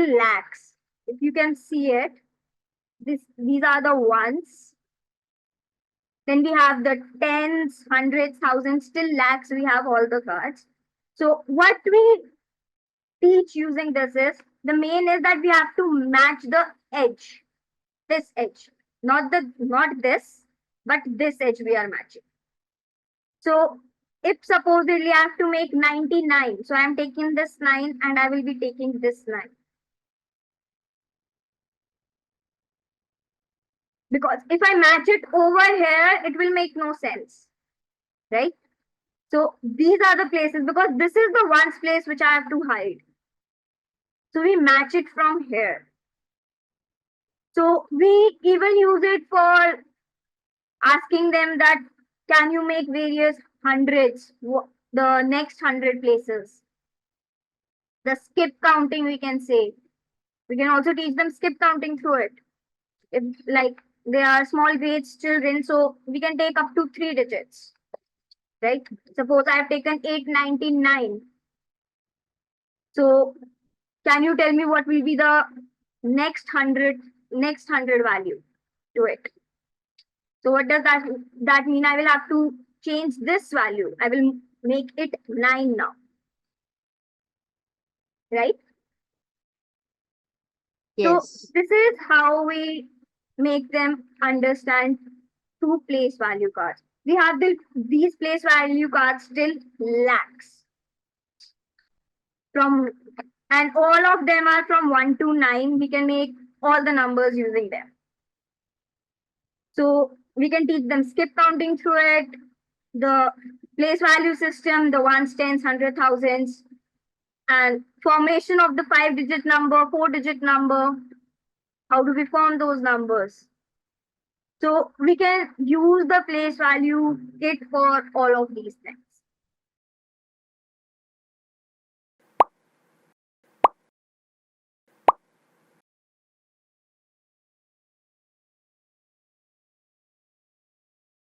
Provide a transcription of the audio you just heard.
lakhs. If you can see it, these are the ones. Then we have the tens, hundreds, thousands, still lakhs. We have all the cards. So what we teach using this is, the main is that we have to match the edge. This edge, not this, but this edge we are matching. So if supposedly I have to make 99, so I am taking this line and I will be taking this line. Because if I match it over here, it will make no sense, right? So these are the places, because this is the one place which I have to hide. So we match it from here. So we even use it for asking them that, can you make various hundreds, the next 100 places? The skip counting, we can say. We can also teach them skip counting through it. If like they are small grades children, so we can take up to 3 digits, right? Suppose I have taken 899. So can you tell me what will be the next 100 value to it? So what does that mean? I will have to change this value. I will make it 9 now, right? Yes. So this is how we make them understand to place value cards. We have these place value cards still lakhs. And all of them are from 1 to 9. We can make all the numbers using them. So we can teach them skip counting through it, the place value system, the ones, tens, hundred, thousands, and formation of the 5-digit number, 4-digit number. How do we form those numbers? So we can use the place value kit for all of these things.